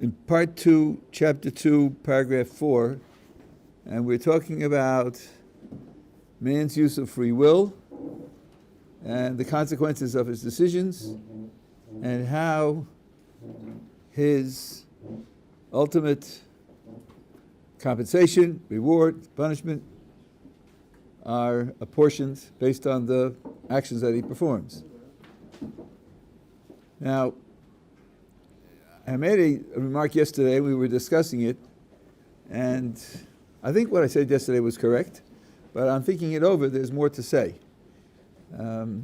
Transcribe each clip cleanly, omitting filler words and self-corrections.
in part 2, chapter 2, paragraph 4, and we're talking about man's use of free will and the consequences of his decisions and how his ultimate compensation, reward, punishment are apportioned based on the actions that he performs. Now, I made a remark yesterday, we were discussing it, and I think what I said yesterday was correct, but I'm thinking it over, there's more to say. The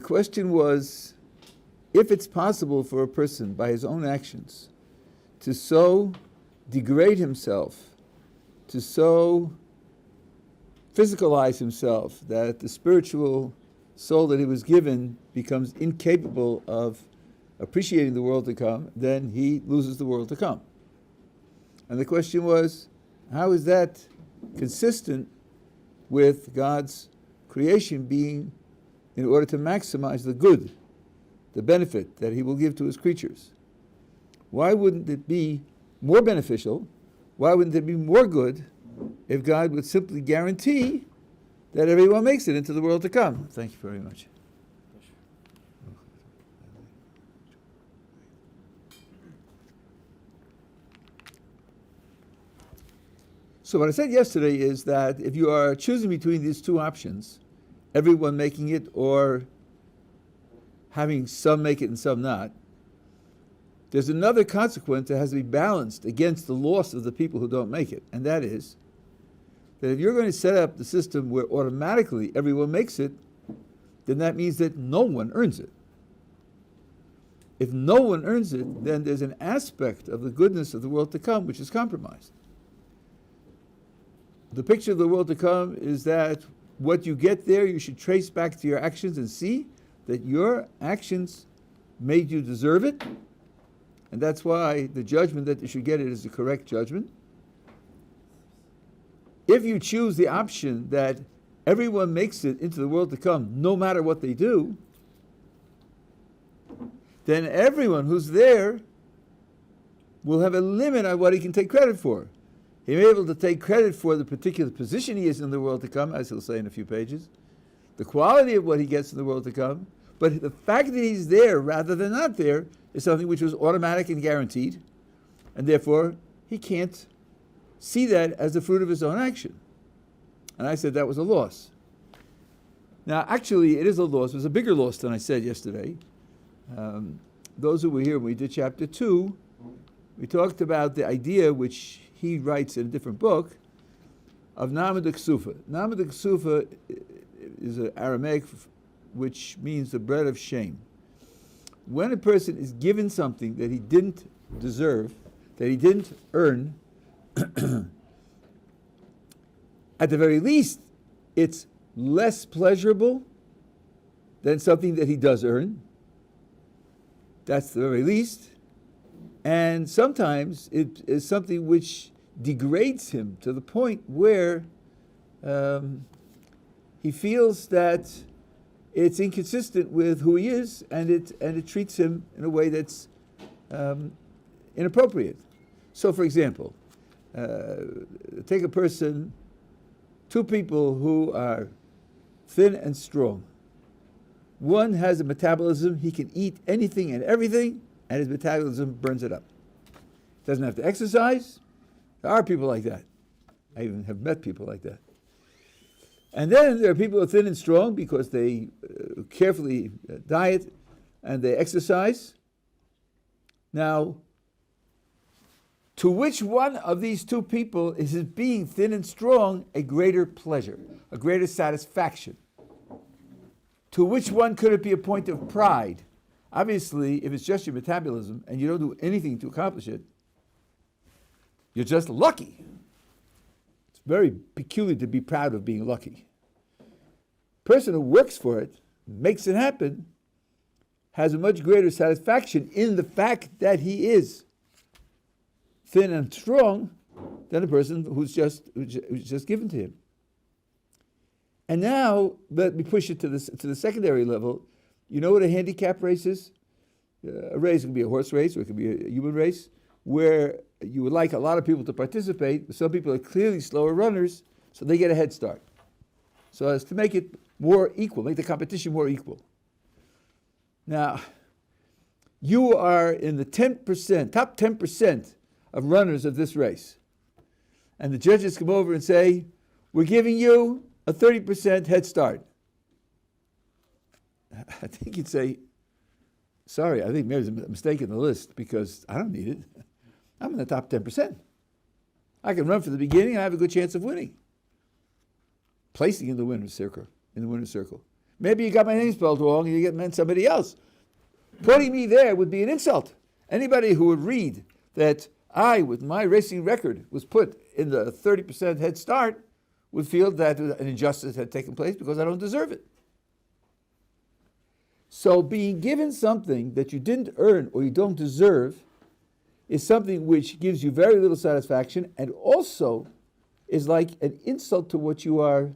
question was, if it's possible for a person by his own actions to so degrade himself, to so physicalize himself that the spiritual soul that he was given becomes incapable of appreciating the world to come, then he loses the world to come. And the question was, how is that consistent with God's creation being in order to maximize the good, the benefit that he will give to his creatures? Why wouldn't it be more beneficial? Why wouldn't it be more good if God would simply guarantee that everyone makes it into the world to come? Thank you very much. So what I said yesterday is that if you are choosing between these two options, everyone making it or having some make it and some not, there's another consequence that has to be balanced against the loss of the people who don't make it, and that is that if you're going to set up the system where automatically everyone makes it, then that means that no one earns it. If no one earns it, then there's an aspect of the goodness of the world to come which is compromised. The picture of the world to come is that what you get there, you should trace back to your actions and see that your actions made you deserve it, and that's why the judgment that you should get it is the correct judgment. If you choose the option that everyone makes it into the world to come, no matter what they do, then everyone who's there will have a limit on what he can take credit for. He may be able to take credit for the particular position he is in the world to come, as he'll say in a few pages, the quality of what he gets in the world to come, but the fact that he's there rather than not there is something which was automatic and guaranteed, and therefore he can't see that as the fruit of his own action. And I said that was a loss. Now, actually, it is a loss. It was a bigger loss than I said yesterday. Those who were here when we did chapter 2, we talked about the idea which he writes in a different book of Namad Ksufa. Namad Ksufa is an Aramaic which means the bread of shame. When a person is given something that he didn't deserve, that he didn't earn, at the very least, it's less pleasurable than something that he does earn. That's the very least. And sometimes it is something which degrades him to the point where he feels that it's inconsistent with who he is, and it treats him in a way that's inappropriate. So, for example, take a person, two people who are thin and strong. One has a metabolism, he can eat anything and everything, and his metabolism burns it up. Doesn't have to exercise. There are people like that. I even have met people like that. And then there are people who are thin and strong because they carefully diet and they exercise. Now, to which one of these two people is his being thin and strong a greater pleasure, a greater satisfaction? To which one could it be a point of pride? Obviously, if it's just your metabolism and you don't do anything to accomplish it, you're just lucky. It's very peculiar to be proud of being lucky. Person who works for it, makes it happen, has a much greater satisfaction in the fact that he is thin and strong than a person who's just given to him. And now, let me push it to the secondary level. You know what a handicap race is? a race. It could be a horse race, or it could be a human race, where you would like a lot of people to participate, but some people are clearly slower runners, so they get a head start. So as to make it more equal, make the competition more equal. Now, you are in the top 10% of runners of this race. And the judges come over and say, we're giving you a 30% head start. I think you'd say, sorry, I think there's a mistake in the list because I don't need it. I'm in the top 10%. I can run from the beginning and I have a good chance of winning. Placing in the winner's circle. Maybe you got my name spelled wrong and you meant somebody else. Putting me there would be an insult. Anybody who would read that I, with my racing record, was put in the 30% head start would feel that an injustice had taken place because I don't deserve it. So being given something that you didn't earn or you don't deserve is something which gives you very little satisfaction and also is like an insult to what you are,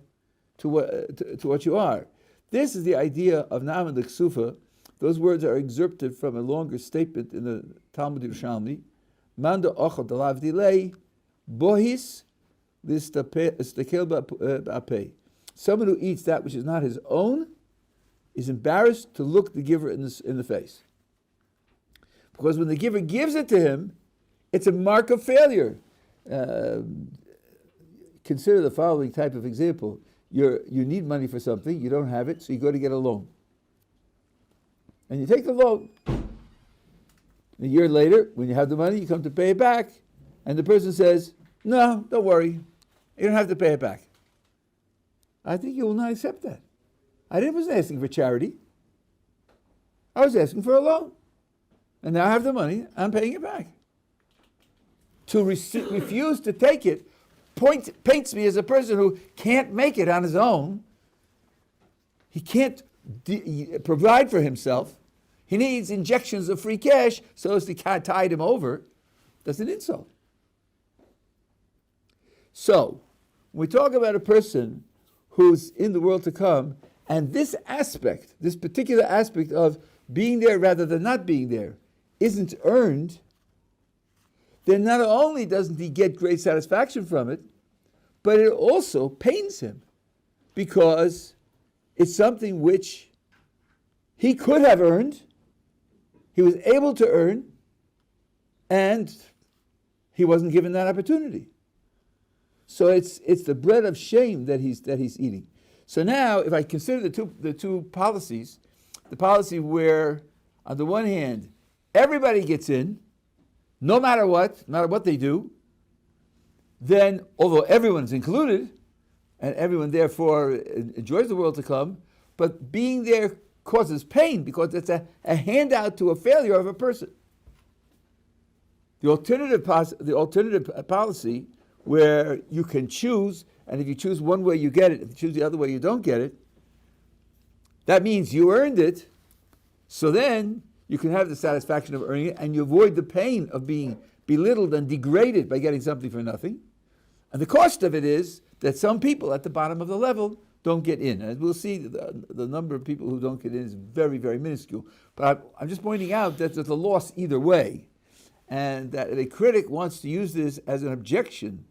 to what you are. This is the idea of Naaman the Ksufa. Those words are excerpted from a longer statement in the Talmud Yerushalmi. Manda ochel dalav dilei bohis listakel ba'apei. Someone who eats that which is not his own is embarrassed to look the giver in the face. Because when the giver gives it to him, it's a mark of failure. Consider the following type of example. You need money for something, you don't have it, so you go to get a loan. And you take the loan. A year later, when you have the money, you come to pay it back, and the person says, no, don't worry, you don't have to pay it back. I think you will not accept that. I wasn't asking for charity. I was asking for a loan. And now I have the money, I'm paying it back. To refuse to take it paints me as a person who can't make it on his own. He can't provide for himself. He needs injections of free cash so as to tide him over. That's an insult. So, when we talk about a person who's in the world to come, and this aspect, this particular aspect of being there rather than not being there, isn't earned, then not only doesn't he get great satisfaction from it, but it also pains him because it's something which he could have earned, he was able to earn, and he wasn't given that opportunity. So it's the bread of shame that he's eating. So now, if I consider the two policies, the policy where, on the one hand, everybody gets in, no matter what they do, then, although everyone's included, and everyone therefore enjoys the world to come, but being there causes pain because it's a handout to a failure of a person. The alternative policy, where you can choose, and if you choose one way you get it, if you choose the other way you don't get it, that means you earned it, so then you can have the satisfaction of earning it, and you avoid the pain of being belittled and degraded by getting something for nothing. And the cost of it is that some people at the bottom of the level don't get in. And we'll see the number of people who don't get in is very, very minuscule. But I'm just pointing out that there's a loss either way. And that a critic wants to use this as an objection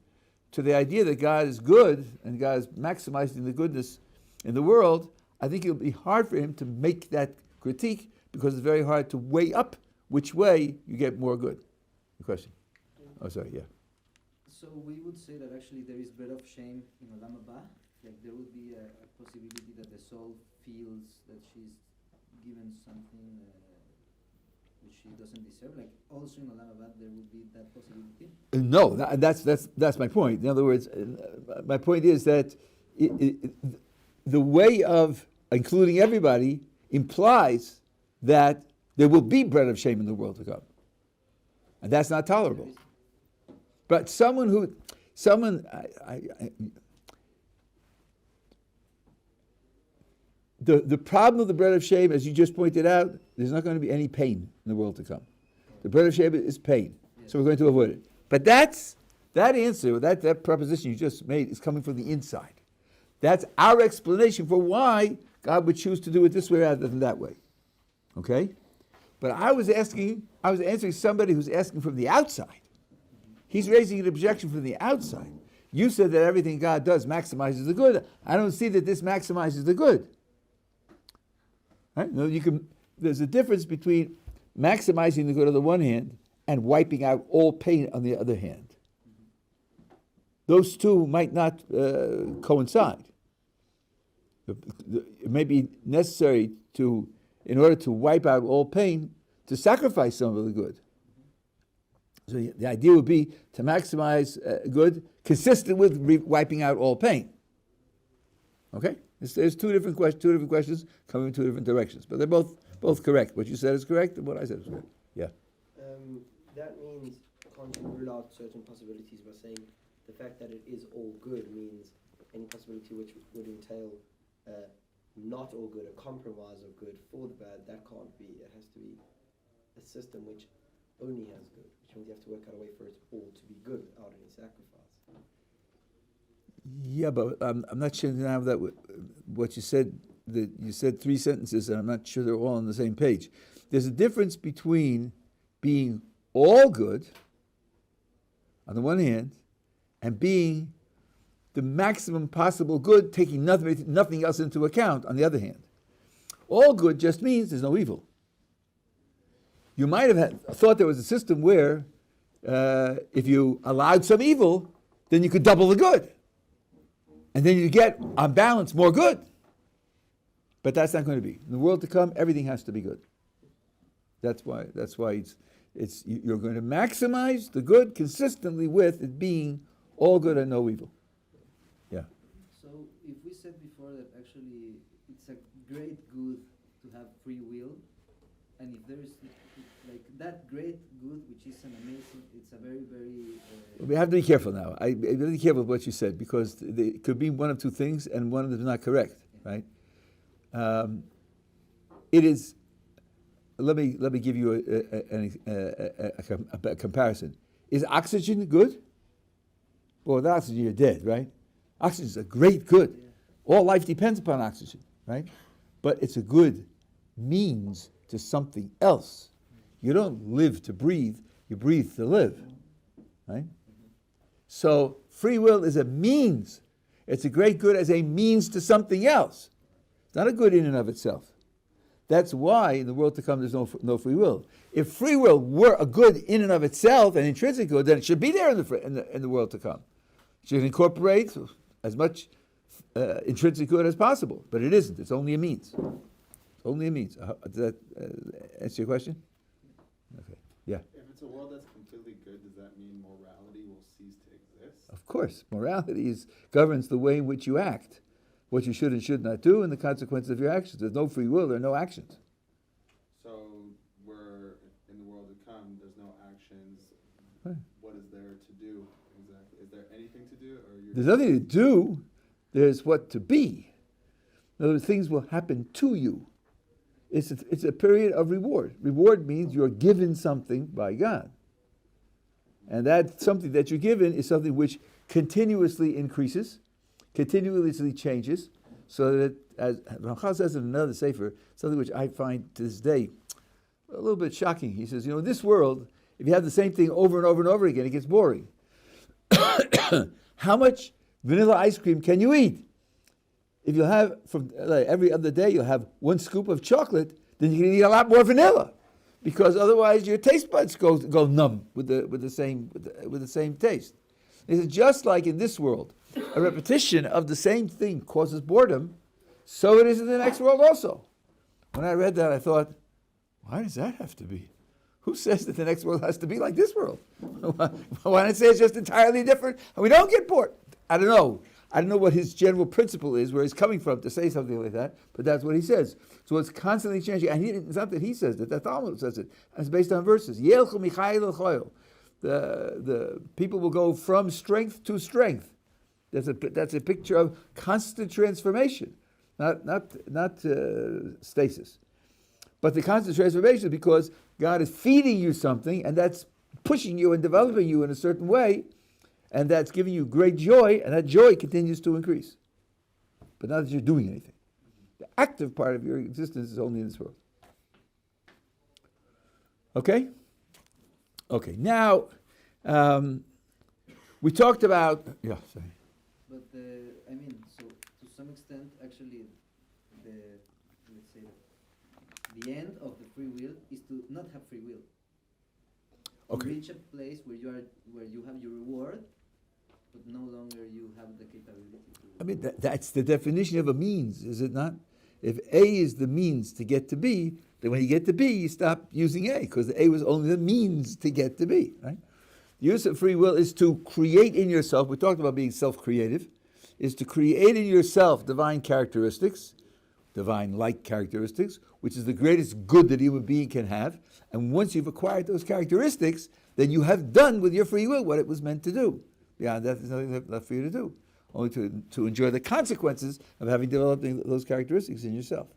to the idea that God is good and God is maximizing the goodness in the world. I think it'll be hard for him to make that critique because it's very hard to weigh up which way you get more good. The question? Oh, sorry, yeah. So we would say that actually there is bread of shame in Olam Haba. Like there would be a possibility that the soul feels that she's given something which she doesn't deserve. Like also in Olam Haba there would be that possibility. No, that's my point. In other words, my point is that the way of including everybody implies that there will be bread of shame in the world to come, and that's not tolerable. But the problem of the bread of shame, as you just pointed out, there's not going to be any pain in the world to come. The bread of shame is pain, so we're going to avoid it. But that answer, that proposition you just made is coming from the inside. That's our explanation for why God would choose to do it this way rather than that way. Okay? But I was answering somebody who's asking from the outside. He's raising an objection from the outside. You said that everything God does maximizes the good. I don't see that this maximizes the good. Right? No, there's a difference between maximizing the good on the one hand and wiping out all pain on the other hand. Those two might not coincide. It may be necessary in order to wipe out all pain, to sacrifice some of the good. So the idea would be to maximize good consistent with wiping out all pain. Okay? There's two different questions coming in two different directions, but they're both correct. What you said is correct, and what I said is correct. Yeah. That means can't you rule out certain possibilities by saying the fact that it is all good means any possibility which would entail not all good, a compromise of good for the bad, that can't be. It has to be a system which only has good, which means you have to work out a way for it all to be good without any sacrifice. Yeah, but I'm not sure now that what you said. You said three sentences, and I'm not sure they're all on the same page. There's a difference between being all good, on the one hand, and being the maximum possible good, taking nothing else into account, on the other hand. All good just means there's no evil. You might have thought there was a system where if you allowed some evil, then you could double the good. And then you get, on balance, more good. But that's not going to be. In the world to come, everything has to be good. That's why you're going to maximize the good consistently with it being all good and no evil. Yeah. So if we said before that actually it's a great good to have free will, and if there is like that great good, which is an amazing, it's a very, very... We have to be careful now. I'm really careful with what you said, because it could be one of two things, and one of them is not correct, right? It is. Let me give you a comparison. Is oxygen good? Well, without oxygen, you're dead, right? Oxygen is a great good. Yeah. All life depends upon oxygen, right? But it's a good means to something else. You don't live to breathe, you breathe to live, right? So free will is a means. It's a great good as a means to something else. It's not a good in and of itself. That's why in the world to come there's no free will. If free will were a good in and of itself, an intrinsic good, then it should be there in the world to come. It should incorporate as much intrinsic good as possible, but it isn't. It's only a means. It's only a means. Does that answer your question? Okay. Yeah. If it's a world that's completely good, does that mean morality will cease to exist? Of course. Morality governs the way in which you act, what you should and should not do, and the consequences of your actions. There's no free will, there are no actions. So we're in the world to come, there's no actions. Right. What is there to do exactly? Is there anything to do? There's nothing to do, there's what to be. In other words, things will happen to you. It's a period of reward. Reward means you're given something by God. And that something that you're given is something which continuously increases, continuously changes, so that, as Ramchal says in another sefer, something which I find to this day a little bit shocking. He says, in this world, if you have the same thing over and over and over again, it gets boring. How much vanilla ice cream can you eat? If you have, from every other day, you'll have one scoop of chocolate, then you can eat a lot more vanilla, because otherwise your taste buds go numb with the same taste. It's just like in this world, a repetition of the same thing causes boredom, so it is in the next world also. When I read that, I thought, why does that have to be? Who says that the next world has to be like this world? Why not say it's just entirely different and we don't get bored? I don't know. I don't know what his general principle is, where he's coming from to say something like that, but that's what he says. So it's constantly changing. And it's not that he says it, the Talmud says it. It's based on verses. The people will go from strength to strength. That's a picture of constant transformation, not stasis. But the constant transformation is because God is feeding you something, and that's pushing you and developing you in a certain way, and that's giving you great joy, and that joy continues to increase. But not that you're doing anything. The active part of your existence is only in this world. Okay? Okay, now, we talked about, yeah, sorry. But I mean, so to some extent, actually, let's say the end of the free will is to not have free will. Okay. You reach a place where you have your reward, but no longer you have the capability to. I mean, that's the definition of a means, is it not? If A is the means to get to B, then when you get to B, you stop using A, because A was only the means to get to B, right? The use of free will is to create in yourself, we talked about being self-creative, is to create in yourself divine characteristics, divine-like characteristics, which is the greatest good that a human being can have. And once you've acquired those characteristics, then you have done with your free will what it was meant to do. Beyond that, there's nothing left for you to do, only to enjoy the consequences of having developed those characteristics in yourself.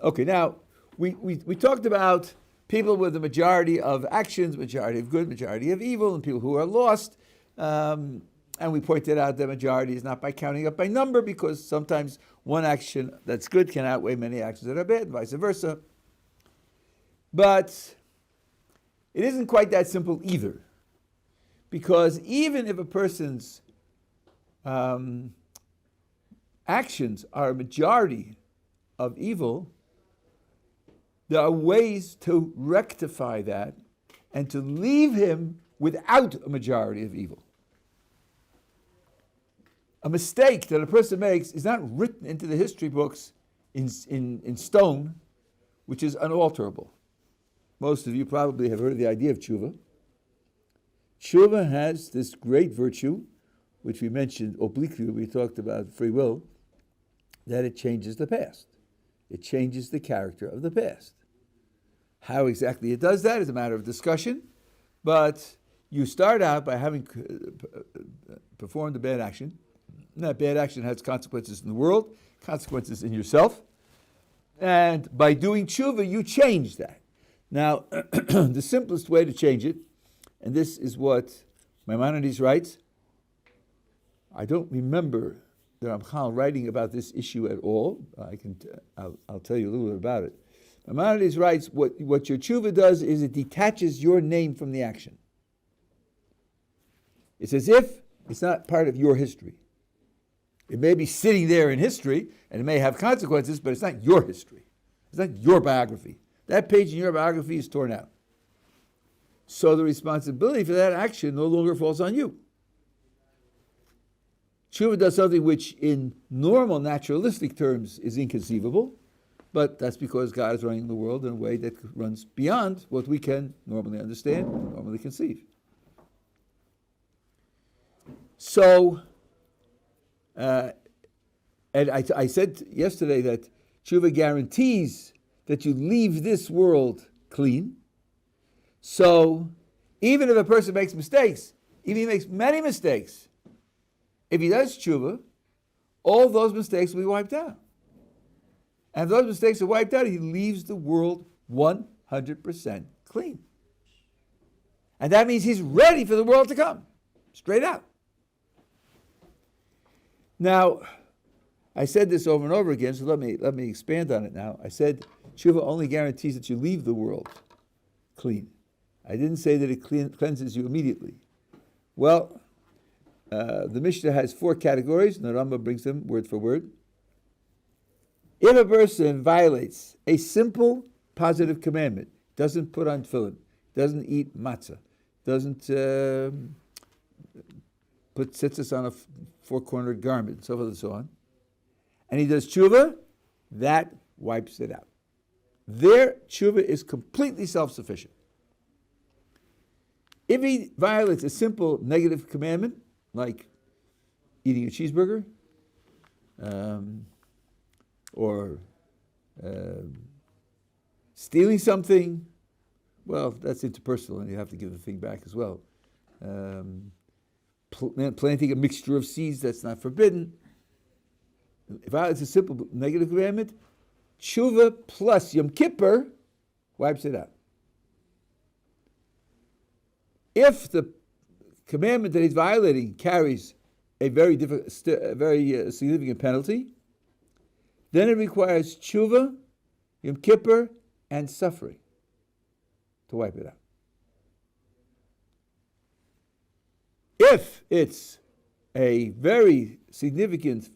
Okay, now, we talked about people with the majority of actions, majority of good, majority of evil, and people who are lost. And we pointed out that majority is not by counting up by number, because sometimes one action that's good can outweigh many actions that are bad, and vice versa. But it isn't quite that simple either, because even if a person's actions are a majority of evil, there are ways to rectify that and to leave him without a majority of evil. A mistake that a person makes is not written into the history books in stone, which is unalterable. Most of you probably have heard of the idea of tshuva. Tshuva has this great virtue, which we mentioned obliquely when we talked about free will, that it changes the past. It changes the character of the past. How exactly it does that is a matter of discussion, but you start out by having performed a bad action. And that bad action has consequences in the world, consequences in yourself, and by doing tshuva, you change that. Now, the simplest way to change it, and this is what Maimonides writes. I don't remember the Ramchal writing about this issue at all. I'll tell you a little bit about it. Maimonides writes, what your tshuva does is it detaches your name from the action. It's as if it's not part of your history. It may be sitting there in history, and it may have consequences, but it's not your history. It's not your biography. That page in your biography is torn out. So the responsibility for that action no longer falls on you. Tshuva does something which in normal naturalistic terms is inconceivable, but that's because God is running the world in a way that runs beyond what we can normally understand, normally conceive. So, and I said yesterday that tshuva guarantees that you leave this world clean. So, even if a person makes mistakes, even if he makes many mistakes, if he does tshuva, all those mistakes will be wiped out. And if those mistakes are wiped out, he leaves the world 100% clean. And that means he's ready for the world to come, straight out. Now, I said this over and over again, so let me expand on it now. I said tshuva only guarantees that you leave the world clean. I didn't say that it cleanses you immediately. Well, the Mishnah has 4 categories, and the Rambam brings them word for word. If a person violates a simple positive commandment, doesn't put on tefillin, doesn't eat matzah, doesn't put tzitzis on a 4-cornered garment, so forth and so on, and he does tshuva, that wipes it out. Their tshuva is completely self-sufficient. If he violates a simple negative commandment, like eating a cheeseburger, or stealing something, well, that's interpersonal, and you have to give the thing back as well. Planting a mixture of seeds, that's not forbidden. If it's a simple negative commandment, tshuva plus Yom Kippur wipes it out. If the commandment that he's violating carries a very significant penalty, then it requires tshuva, Yom Kippur, and suffering to wipe it out. If it's a very significant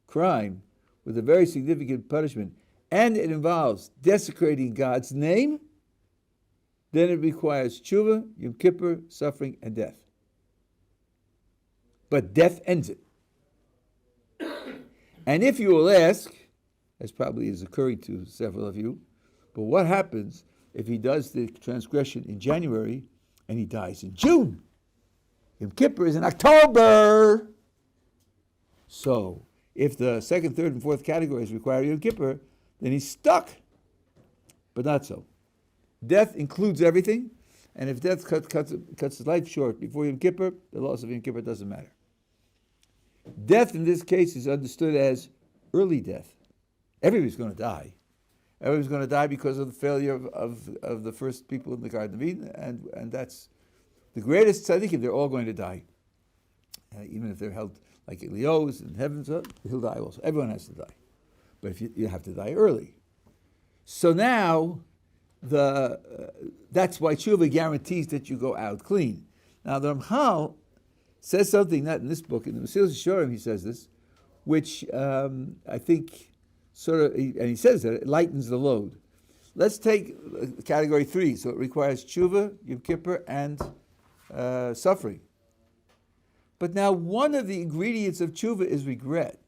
crime with a very significant punishment, and it involves desecrating God's name, then it requires tshuva, Yom Kippur, suffering, and death. But death ends it. And if you will ask, as probably is occurring to several of you, but what happens if he does the transgression in January and he dies in June? Yom Kippur is in October. So, if the second, third, and fourth categories require Yom Kippur, then he's stuck. But not so. Death includes everything, and if death cuts his life short before Yom Kippur, the loss of Yom Kippur doesn't matter. Death in this case is understood as early death. Everybody's going to die. Everybody's going to die because of the failure of the first people in the Garden of Eden, and that's the greatest tzaddikim. They're all going to die. Even if they're held like Eliyahu's in heaven, so he'll die also. Everyone has to die. But if you have to die early. So now, that's why tshuva guarantees that you go out clean. Now the Ramchal says something, not in this book, in the Mesilas Yesharim he says this, which I think and he says that it lightens the load. Let's take category 3, so it requires tshuva, Yom Kippur, and suffering. But now one of the ingredients of tshuva is regret.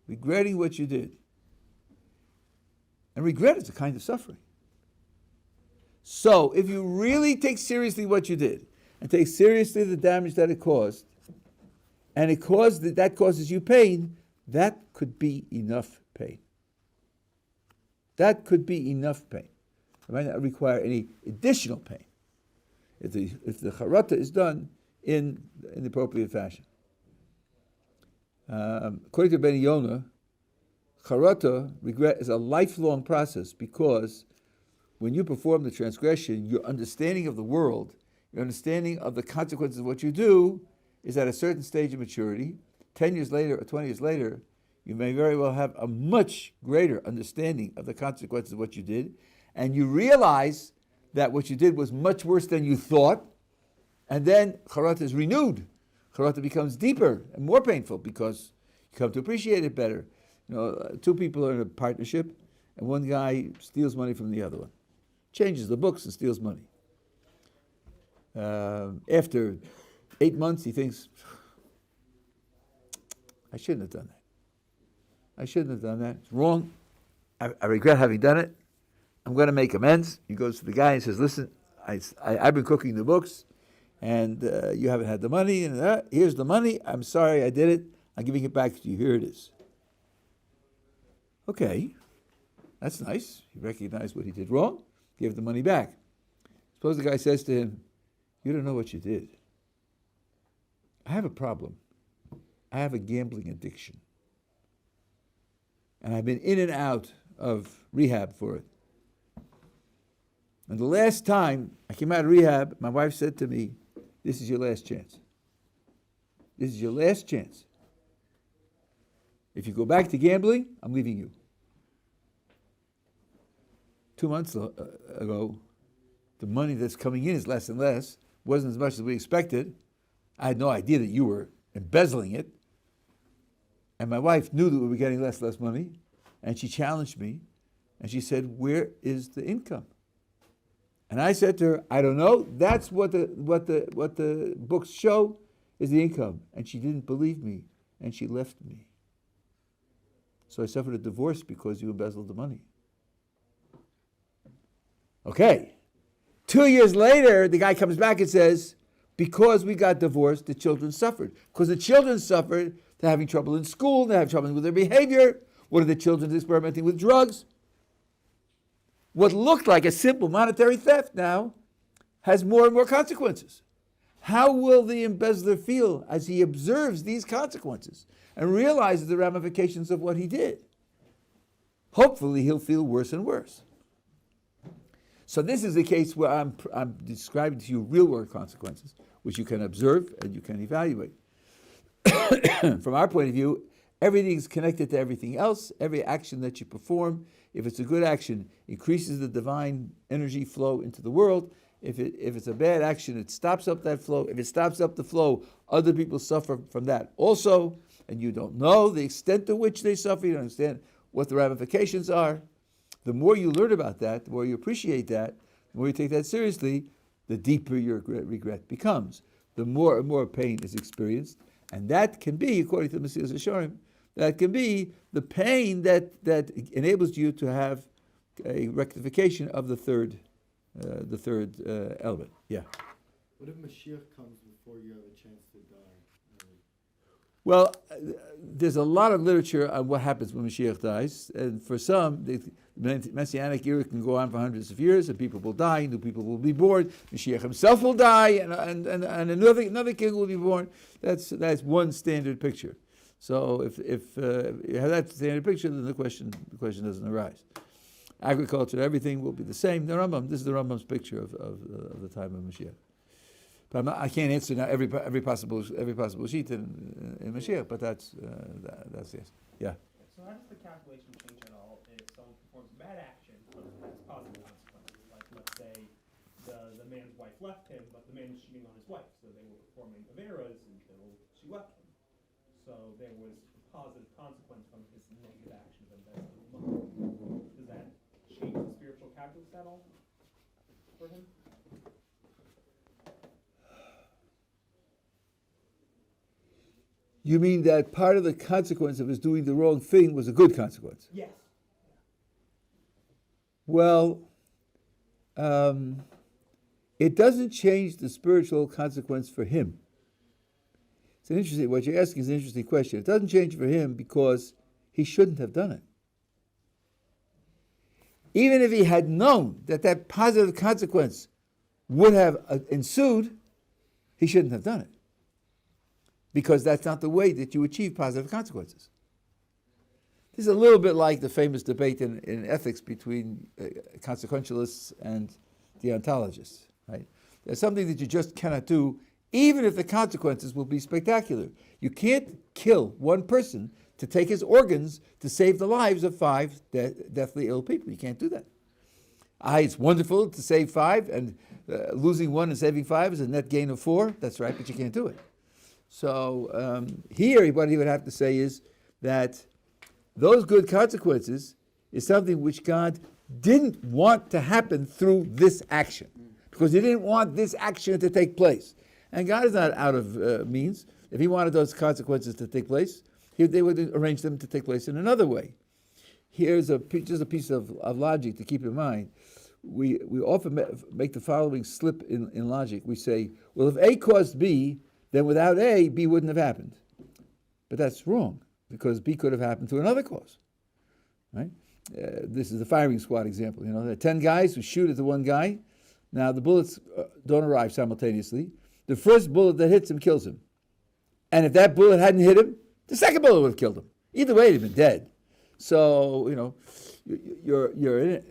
Regretting what you did. And regret is a kind of suffering. So if you really take seriously what you did, and take seriously the damage that it caused, and that causes you pain, that could be enough pain. That could be enough pain. It might not require any additional pain if the charata is done in the appropriate fashion. According to Ben Yonah, charata, regret, is a lifelong process because when you perform the transgression, your understanding of the world, your understanding of the consequences of what you do is at a certain stage of maturity. 10 years later or 20 years later, you may very well have a much greater understanding of the consequences of what you did, and you realize that what you did was much worse than you thought, and then charata is renewed. Charata becomes deeper and more painful because you come to appreciate it better. Two people are in a partnership, and one guy steals money from the other one, changes the books and steals money. After 8 months, he thinks, I shouldn't have done that. I shouldn't have done that. It's wrong. I regret having done it. I'm going to make amends. He goes to the guy and says, listen, I've been cooking the books, and you haven't had the money, and here's the money. I'm sorry I did it. I'm giving it back to you. Here it is. Okay, that's nice. He recognized what he did wrong, gave the money back. Suppose the guy says to him, you don't know what you did. I have a problem. I have a gambling addiction. And I've been in and out of rehab for it. And the last time I came out of rehab, my wife said to me, this is your last chance. This is your last chance. If you go back to gambling, I'm leaving you. 2 months ago, the money that's coming in is less and less. Wasn't as much as we expected. I had no idea that you were embezzling it. And my wife knew that we were getting less and less money, and she challenged me, and she said, where is the income? And I said to her, I don't know. That's what the books show is the income. And she didn't believe me, and she left me. So I suffered a divorce because you embezzled the money. Okay. 2 years later, the guy comes back and says, because we got divorced, the children suffered. Because the children suffered, they're having trouble in school, they're having trouble with their behavior. What are the children experimenting with drugs? What looked like a simple monetary theft now has more and more consequences. How will the embezzler feel as he observes these consequences and realizes the ramifications of what he did? Hopefully he'll feel worse and worse. So this is a case where I'm describing to you real-world consequences, which you can observe and you can evaluate. From our point of view, Everything is connected to everything else. Every action that you perform, if it's a good action, increases the divine energy flow into the world. If it's a bad action, it stops up that flow. If it stops up the flow, other people suffer from that also, and you don't know the extent to which they suffer. You don't understand what the ramifications are. The more you learn about that, the more you appreciate that, the more you take that seriously, the deeper your regret becomes. The more and more pain is experienced, and that can be, according to the Mesilas Yesharim, that can be the pain that enables you to have a rectification of the third element. Yeah. What if Mashiach comes before you have a chance to die? Well, there's a lot of literature on what happens when Mashiach dies, and for some, the Messianic era can go on for hundreds of years, and people will die, new people will be born, Mashiach himself will die, and another king will be born. That's one standard picture. So if you have that standard picture, then the question doesn't arise. Agriculture, everything will be the same. The Rambam, this is the Rambam's picture of the time of Mashiach. But I can't answer now every possible sheet in Mashiach, but that's yes. Yeah. So how does the calculation change at all if someone performs a bad action but has positive consequences? Like, let's say the man's wife left him, but the man was cheating on his wife, so they were performing averas until she left him. So there was a positive consequence from his negative actions of that month. Does that change the spiritual calculus at all for him? You mean that part of the consequence of his doing the wrong thing was a good consequence? Yes. Well, it doesn't change the spiritual consequence for him. What you're asking is an interesting question. It doesn't change for him because he shouldn't have done it. Even if he had known that positive consequence would have ensued, he shouldn't have done it. Because that's not the way that you achieve positive consequences. This is a little bit like the famous debate in ethics between consequentialists and deontologists, right? There's something that you just cannot do, even if the consequences will be spectacular. You can't kill one person to take his organs to save the lives of 5 deathly ill people. You can't do that. It's wonderful to save 5, and losing 1 and saving 5 is a net gain of 4. That's right, but you can't do it. So here, what he would have to say is that those good consequences is something which God didn't want to happen through this action, because he didn't want this action to take place. And God is not out of means. If he wanted those consequences to take place, they would arrange them to take place in another way. Here's just a piece of logic to keep in mind. We often make the following slip in logic. We say, well, if A caused B, then without A, B wouldn't have happened. But that's wrong, because B could have happened through another cause, right? This is the firing squad example. There are 10 guys who shoot at the one guy. Now, the bullets don't arrive simultaneously. The first bullet that hits him kills him. And if that bullet hadn't hit him, the second bullet would have killed him. Either way, he'd have been dead. So,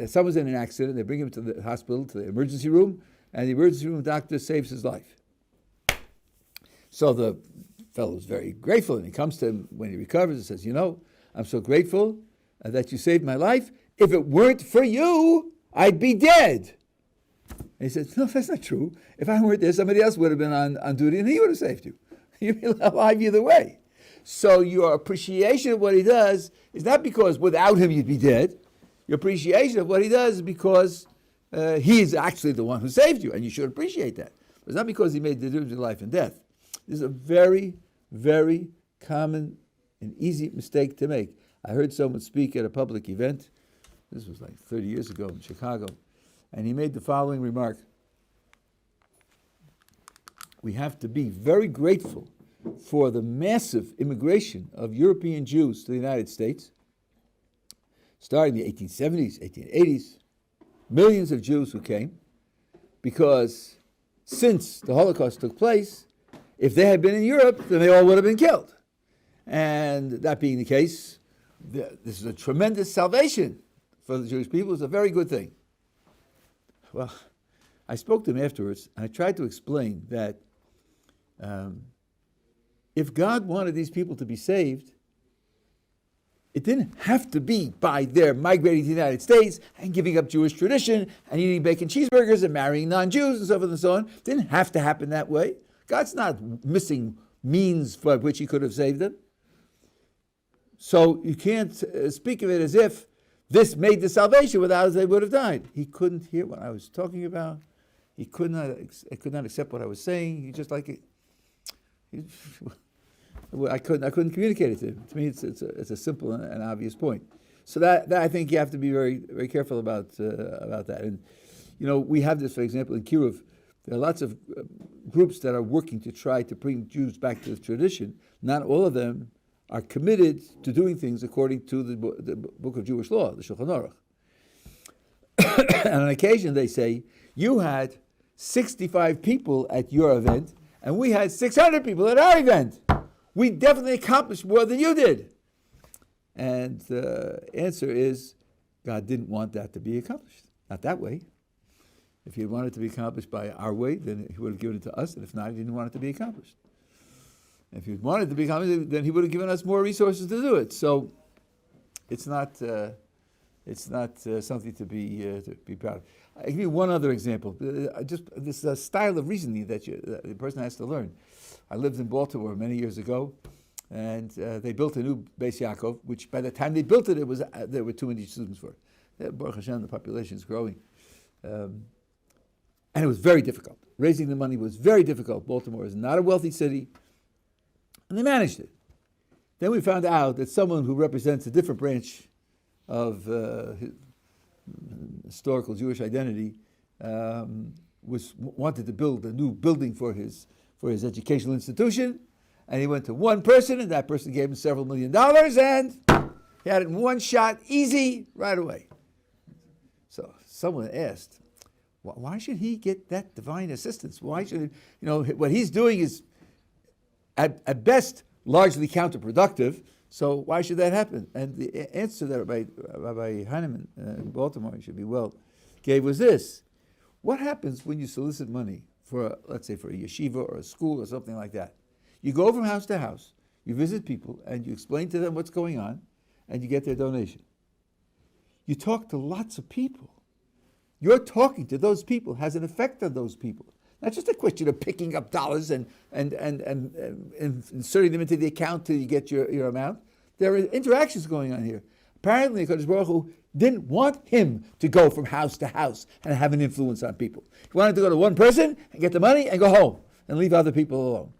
someone's in an accident, they bring him to the hospital, to the emergency room, and the emergency room doctor saves his life. So the fellow is very grateful, and he comes to him when he recovers and says, I'm so grateful that you saved my life. If it weren't for you, I'd be dead. And he says, no, that's not true. If I weren't there, somebody else would have been on duty, and he would have saved you. You'd be alive either way. So your appreciation of what he does is not because without him you'd be dead. Your appreciation of what he does is because he's actually the one who saved you, and you should appreciate that. It's not because he made the difference between life and death. This is a very, very common and easy mistake to make. I heard someone speak at a public event. This was like 30 years ago in Chicago. And he made the following remark. We have to be very grateful for the massive immigration of European Jews to the United States, starting in the 1870s, 1880s. Millions of Jews who came, because since the Holocaust took place, if they had been in Europe, then they all would have been killed. And that being the case, this is a tremendous salvation for the Jewish people. It's a very good thing. Well, I spoke to him afterwards, and I tried to explain that if God wanted these people to be saved, It didn't have to be by their migrating to the United States and giving up Jewish tradition and eating bacon cheeseburgers and marrying non-Jews and so forth and so on. It didn't have to happen that way. God's not missing means by which he could have saved them. So you can't speak of it as if this made the salvation, without it they would have died. He couldn't hear what I was talking about. He could not accept what I was saying. He just like it. I couldn't communicate it to him. To me, it's a simple and obvious point. So that I think you have to be very very careful about that. And we have this, for example, in Kiruv. There are lots of groups that are working to try to bring Jews back to the tradition. Not all of them are committed to doing things according to the book of Jewish law, the Shulchan Aruch. And on occasion they say, you had 65 people at your event, and we had 600 people at our event. We definitely accomplished more than you did. And the answer is, God didn't want that to be accomplished. Not that way. If he wanted it to be accomplished by our way, then he would have given it to us, and if not, he didn't want it to be accomplished. If he wanted it to be accomplished, then he would have given us more resources to do it. So it's not something to be proud of. I'll give you one other example. Just this style of reasoning that the person has to learn. I lived in Baltimore many years ago, and they built a new Beis Yaakov, which by the time they built it, there were too many students for it. Baruch Hashem, the population is growing. And it was very difficult. Raising the money was very difficult. Baltimore is not a wealthy city. And they managed it. Then we found out that someone who represents a different branch of historical Jewish identity wanted to build a new building for his educational institution. And he went to one person, and that person gave him several $1 million, and he had it in one shot, easy, right away. So someone asked, why should he get that divine assistance? Why should what he's doing is at best largely counterproductive. So why should that happen? And the answer that Rabbi Heinemann in Baltimore, he should be well, gave was this: what happens when you solicit money for, let's say, for a yeshiva or a school or something like that? You go from house to house, you visit people, and you explain to them what's going on, and you get their donation. You talk to lots of people. Your talking to those people has an effect on those people. Not just a question of picking up dollars and inserting them into the account till you get your amount. There are interactions going on here. Apparently, Kadosh Baruch Hu didn't want him to go from house to house and have an influence on people. He wanted to go to one person and get the money and go home and leave other people alone.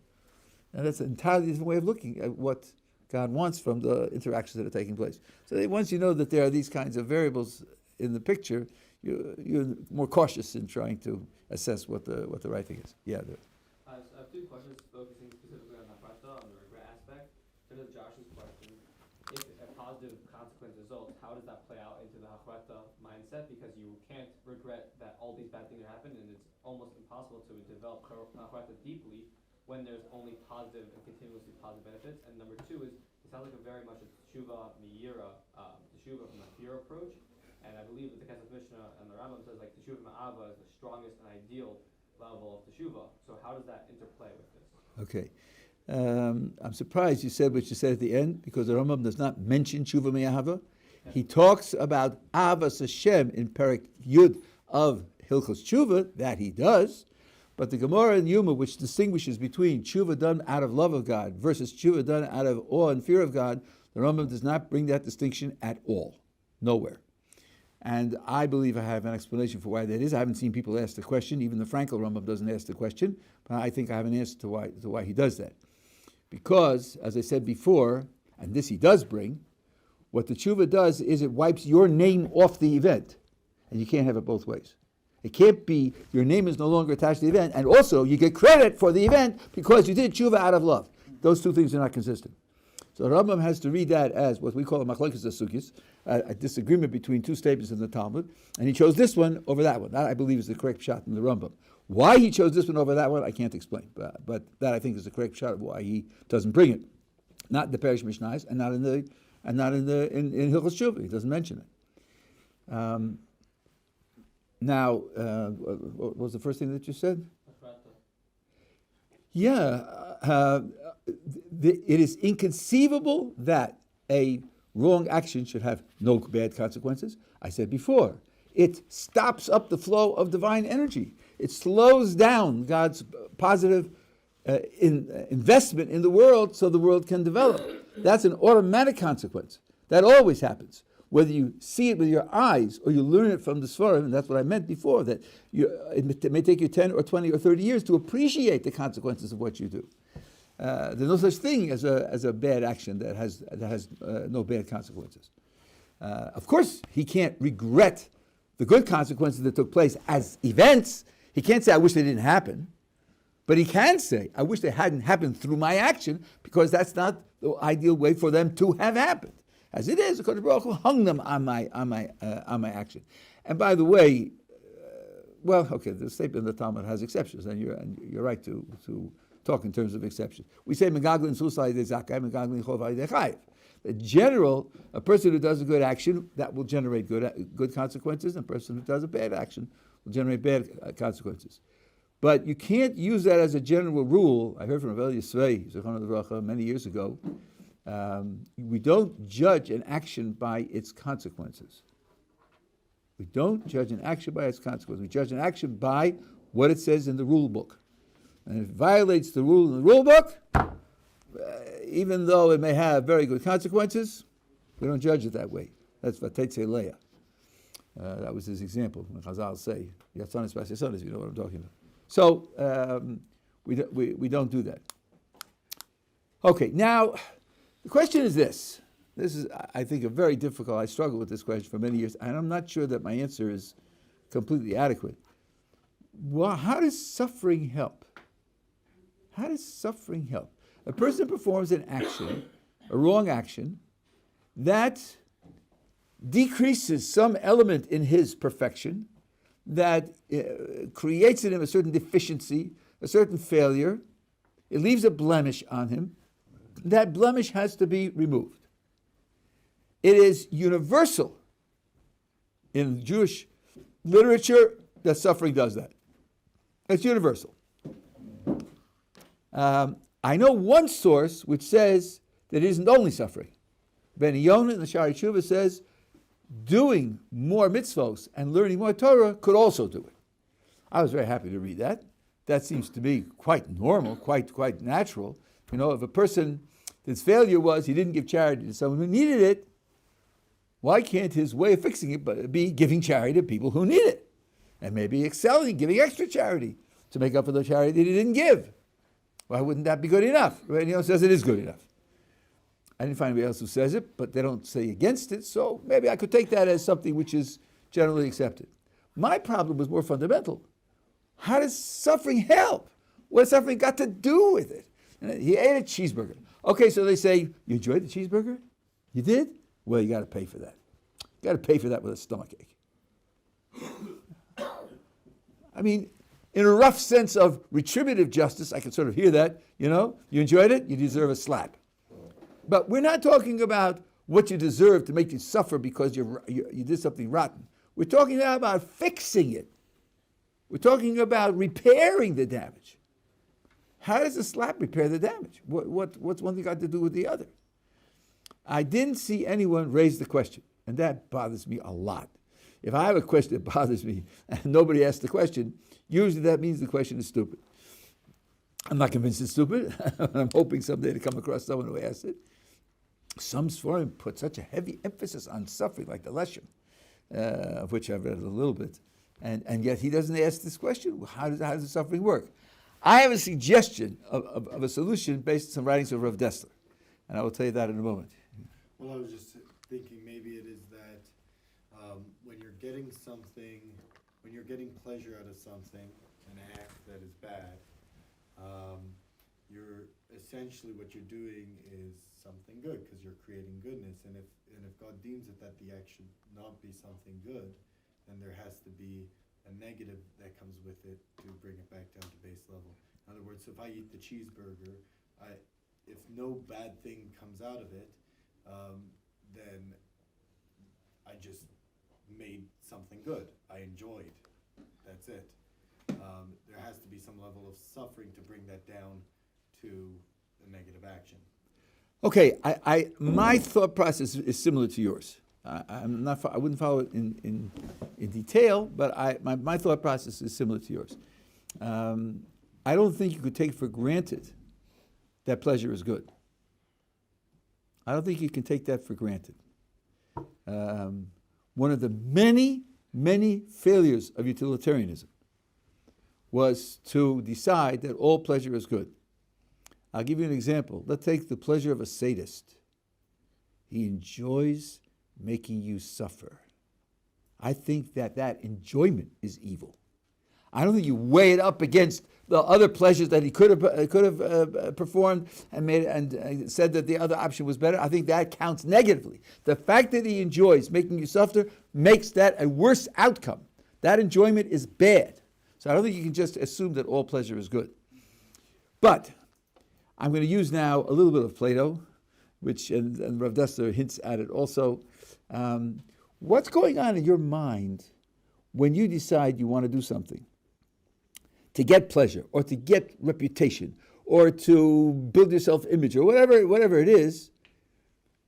And that's an entirely different way of looking at what God wants from the interactions that are taking place. So once you know that there are these kinds of variables in the picture, you're more cautious in trying to assess what the right thing is. Yeah. I have two questions focusing specifically on the Hafrata, on the regret aspect. To Josh's question, if a positive consequence results, how does that play out into the Hafrata mindset? Because you can't regret that all these bad things happen, and it's almost impossible to develop Hafrata deeply when there's only positive and continuously positive benefits. And number two is, it sounds like very much a teshuva miyira, teshuva from a fear approach. And I believe that the Kesef Mishnah and the Rambam says like teshuva ma'ava is the strongest and ideal level of teshuva. So how does that interplay with this? Okay. I'm surprised you said what you said at the end, because the Rambam does not mention teshuva me'ahava. Yeah. He talks about Avas Hashem in Perek Yud of Hilchos Teshuva, that he does. But the Gemara in Yuma, which distinguishes between teshuva done out of love of God versus teshuva done out of awe and fear of God, the Rambam does not bring that distinction at all. Nowhere. And I believe I have an explanation for why that is. I haven't seen people ask the question. Even the Frankel Rambam doesn't ask the question. But I think I have an answer to why he does that. Because, as I said before, and this he does bring, what the tshuva does is it wipes your name off the event. And you can't have it both ways. It can't be your name is no longer attached to the event, and also you get credit for the event because you did tshuva out of love. Those two things are not consistent. So the Rambam has to read that as what we call a machlokes hasugis, a disagreement between two statements in the Talmud, and he chose this one over that one. That, I believe, is the correct shot in the Rambam. Why he chose this one over that one, I can't explain, but that I think is the correct shot of why he doesn't bring it. Not in the Perish Mishnayos, and not in Hilchos Teshuva. He doesn't mention it. Now, what was the first thing that you said? Yeah, it is inconceivable that a wrong action should have no bad consequences? I said before, it stops up the flow of divine energy. It slows down God's positive investment in the world so the world can develop. That's an automatic consequence. That always happens. Whether you see it with your eyes or you learn it from the Sfarim, and that's what I meant before, that it may take you 10 or 20 or 30 years to appreciate the consequences of what you do. There's no such thing as a bad action that has no bad consequences. Of course, he can't regret the good consequences that took place as events. He can't say, I wish they didn't happen. But he can say, I wish they hadn't happened through my action, because that's not the ideal way for them to have happened. As it is, the Kodesh Baruch Hu hung them on my action. And by the way, the statement of the Talmud has exceptions, and you're right to talk in terms of exceptions. We say megaglin susai de zakai, megaglin chovai de chayiv. The general, a person who does a good action, that will generate good consequences, and a person who does a bad action will generate bad consequences. But you can't use that as a general rule. I heard from Rabbi Yeshivat many years ago. We don't judge an action by its consequences. We don't judge an action by its consequences. We judge an action by what it says in the rule book. And if it violates the rule in the rule book, even though it may have very good consequences, we don't judge it that way. That's Vatetze Leah. That was his example. When Chazal say, Yatzanis Bas Yatzanis, you know what I'm talking about. So we don't do that. Okay, now the question is this. This is, I think, a very difficult. I struggled with this question for many years, and I'm not sure that my answer is completely adequate. Well, how does suffering help? How does suffering help? A person performs an action, a wrong action, that decreases some element in his perfection, that creates in him a certain deficiency, a certain failure. It leaves a blemish on him. That blemish has to be removed. It is universal in Jewish literature that suffering does that. It's universal. I know one source which says that it isn't only suffering. Ben Yonah in the Shari Tshuva says doing more mitzvos and learning more Torah could also do it. I was very happy to read that. That seems to be quite normal, quite natural. You know, if a person, his failure was he didn't give charity to someone who needed it, why can't his way of fixing it be giving charity to people who need it? And maybe excelling, giving extra charity to make up for the charity that he didn't give. Why wouldn't that be good enough? Everybody else says it is good enough. I didn't find anybody else who says it, but they don't say against it, so maybe I could take that as something which is generally accepted. My problem was more fundamental. How does suffering help? What has suffering got to do with it? And he ate a cheeseburger. Okay, so they say, you enjoyed the cheeseburger? You did? Well, you got to pay for that. You got to pay for that with a stomachache. I mean, in a rough sense of retributive justice, I can sort of hear that, you know, you enjoyed it, you deserve a slap. But we're not talking about what you deserve to make you suffer because you did something rotten. We're talking now about fixing it. We're talking about repairing the damage. How does a slap repair the damage? What's one thing got to do with the other? I didn't see anyone raise the question, and that bothers me a lot. If I have a question that bothers me and nobody asks the question, usually that means the question is stupid. I'm not convinced it's stupid. I'm hoping someday to come across someone who asks it. Some Sforim put such a heavy emphasis on suffering, like the Leshem, of which I've read a little bit, and yet he doesn't ask this question. How does the suffering work? I have a suggestion of a solution based on some writings of Rav Dessler, and I will tell you that in a moment. Well, I was just thinking maybe it is that when you're getting something, when you're getting pleasure out of something, an act that is bad, you're essentially what you're doing is something good because you're creating goodness. And if God deems it that the act should not be something good, then there has to be a negative that comes with it to bring it back down to base level. In other words, if I eat the cheeseburger, if no bad thing comes out of it, then I just made something good. I enjoyed. That's it. There has to be some level of suffering to bring that down to a negative action. Okay, my thought process is similar to yours. I wouldn't follow it in detail, but my thought process is similar to yours. I don't think you could take for granted that pleasure is good. I don't think you can take that for granted. One of the many, many failures of utilitarianism was to decide that all pleasure is good. I'll give you an example. Let's take the pleasure of a sadist. He enjoys making you suffer. I think that enjoyment is evil. I don't think you weigh it up against the other pleasures that he could have performed and made and said that the other option was better. I think that counts negatively. The fact that he enjoys making you suffer makes that a worse outcome. That enjoyment is bad. So I don't think you can just assume that all pleasure is good. But I'm going to use now a little bit of Plato, which and Rav Dessler hints at it also. What's going on in your mind when you decide you want to do something? To get pleasure, or to get reputation, or to build your self-image, or whatever it is,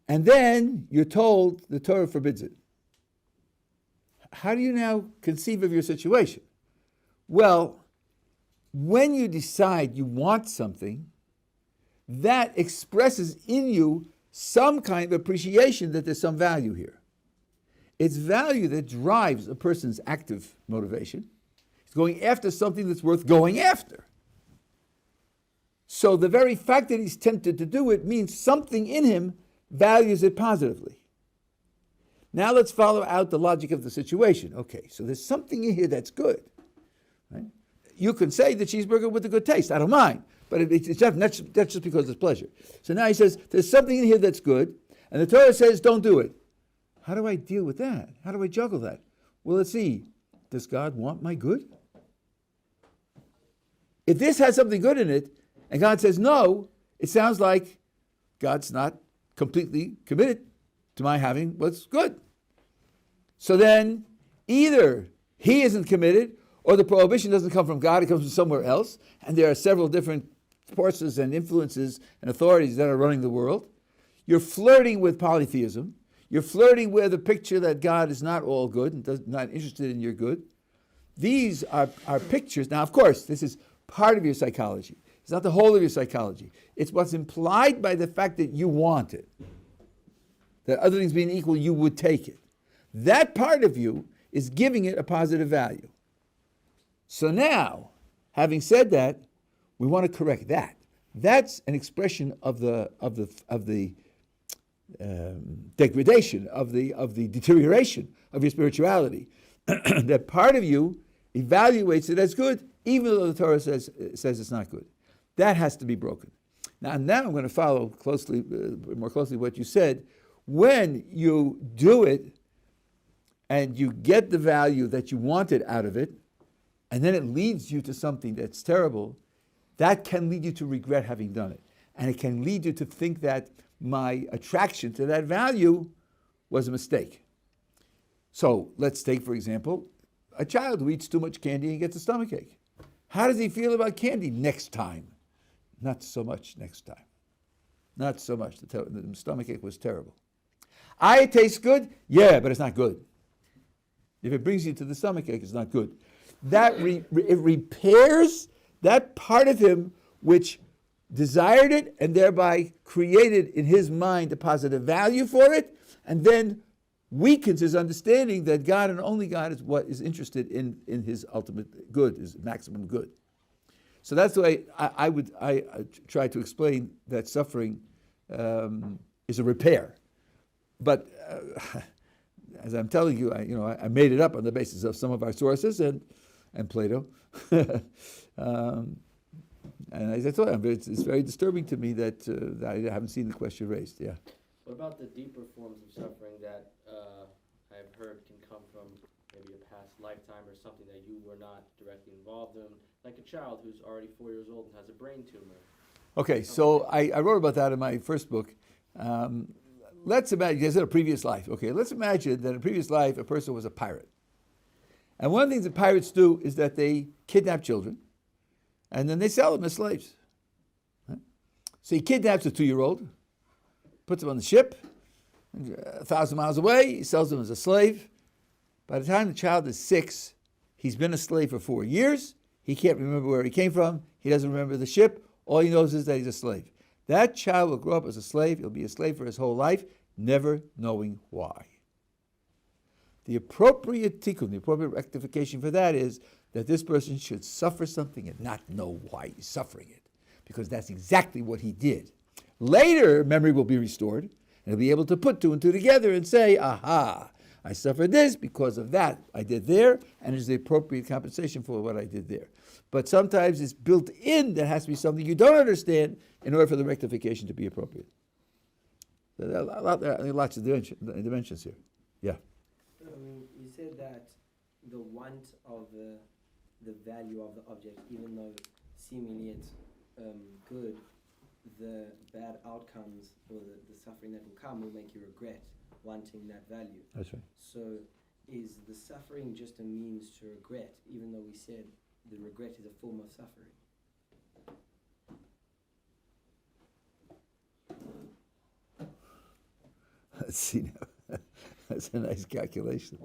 and then you're told the Torah forbids it. How do you now conceive of your situation? Well, when you decide you want something, that expresses in you some kind of appreciation that there's some value here. It's value that drives a person's active motivation. He's going after something that's worth going after. So the very fact that he's tempted to do it means something in him values it positively. Now let's follow out the logic of the situation. Okay, so there's something in here that's good. Right? You can say the cheeseburger with a good taste. I don't mind. But that's just because it's pleasure. So now he says, there's something in here that's good, and the Torah says, don't do it. How do I deal with that? How do I juggle that? Well, let's see. Does God want my good? If this has something good in it, and God says no, it sounds like God's not completely committed to my having what's good. So then, either he isn't committed, or the prohibition doesn't come from God, it comes from somewhere else, and there are several different forces and influences and authorities that are running the world. You're flirting with polytheism. You're flirting with the picture that God is not all good and not interested in your good. These are pictures. Now, of course, this is part of your psychology. It's not the whole of your psychology. It's what's implied by the fact that you want it. That other things being equal, you would take it. That part of you is giving it a positive value. So now, having said that, we want to correct that. That's an expression of the degradation, of the deterioration of your spirituality. That part of you evaluates it as good, even though the Torah says it's not good. That has to be broken. Now I'm going to follow more closely what you said. When you do it and you get the value that you wanted out of it, and then it leads you to something that's terrible, that can lead you to regret having done it. And it can lead you to think that my attraction to that value was a mistake. So let's take, for example, a child who eats too much candy and gets a stomachache. How does he feel about candy next time? Not so much next time. Not so much. The stomachache was terrible. It tastes good? Yeah, but it's not good. If it brings you to the stomachache, it's not good. That it repairs that part of him which desired it and thereby created in his mind a positive value for it, and then weakens his understanding that God and only God is what is interested in his ultimate good, his maximum good. So that's the way I try to explain that suffering is a repair. But as I'm telling you, I made it up on the basis of some of our sources and Plato. And as I told him, it's very disturbing to me that I haven't seen the question raised. Yeah. What about the deeper forms of suffering that I've heard can come from maybe a past lifetime or something that you were not directly involved in, like a child who's already 4 years old and has a brain tumor? Okay, so I wrote about that in my first book. Let's imagine, there's a previous life. Okay, let's imagine that in a previous life a person was a pirate. And one of the things that pirates do is that they kidnap children and then they sell them as slaves. Right? So he kidnaps a 2-year-old puts him on the ship, 1,000 miles away, he sells him as a slave. By the time the child is 6, he's been a slave for 4 years. He can't remember where he came from. He doesn't remember the ship. All he knows is that he's a slave. That child will grow up as a slave. He'll be a slave for his whole life, never knowing why. The appropriate tikkun, the appropriate rectification for that is that this person should suffer something and not know why he's suffering it, because that's exactly what he did. Later, memory will be restored, and he'll be able to put 2 and 2 together and say, aha, I suffered this because of that I did there, and it's the appropriate compensation for what I did there. But sometimes it's built in that has to be something you don't understand in order for the rectification to be appropriate. So there are lots of dimensions here. Yeah. You said that the want of the value of the object, even though seemingly it's good, the bad outcomes or the suffering that will come will make you regret wanting that value. That's right. So is the suffering just a means to regret, even though we said the regret is a form of suffering? Let's see now. That's a nice calculation.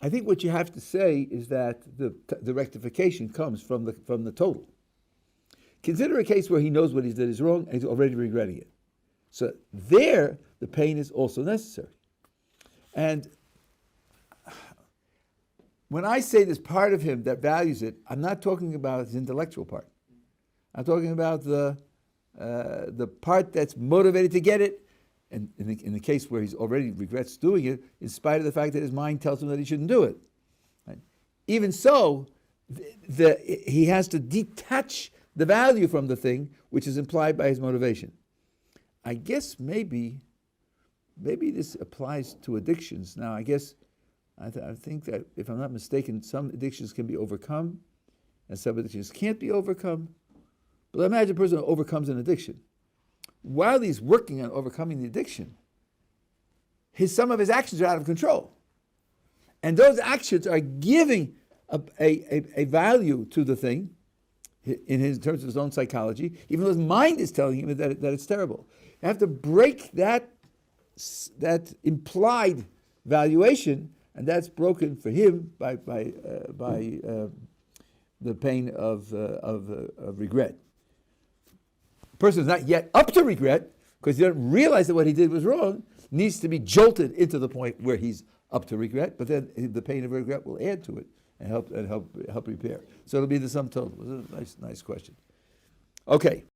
I think what you have to say is that the rectification comes from the total. Consider a case where he knows what he did is wrong and he's already regretting it. So there, the pain is also necessary. And when I say there's part of him that values it, I'm not talking about his intellectual part. I'm talking about the part that's motivated to get it, and in the case where he's already regrets doing it, in spite of the fact that his mind tells him that he shouldn't do it. Right? Even so, he has to detach the value from the thing, which is implied by his motivation. I guess maybe this applies to addictions. Now, I guess I think that, if I'm not mistaken, some addictions can be overcome, and some addictions can't be overcome. But imagine a person who overcomes an addiction. While he's working on overcoming the addiction, some of his actions are out of control. And those actions are giving a value to the thing in terms of his own psychology, even though his mind is telling him that it's terrible. You have to break that implied valuation, and that's broken for him by the pain of regret. The person is not yet up to regret because he doesn't realize that what he did was wrong, needs to be jolted into the point where he's up to regret, but then the pain of regret will add to it and help repair. So it'll be the sum total. It was a nice question. Okay.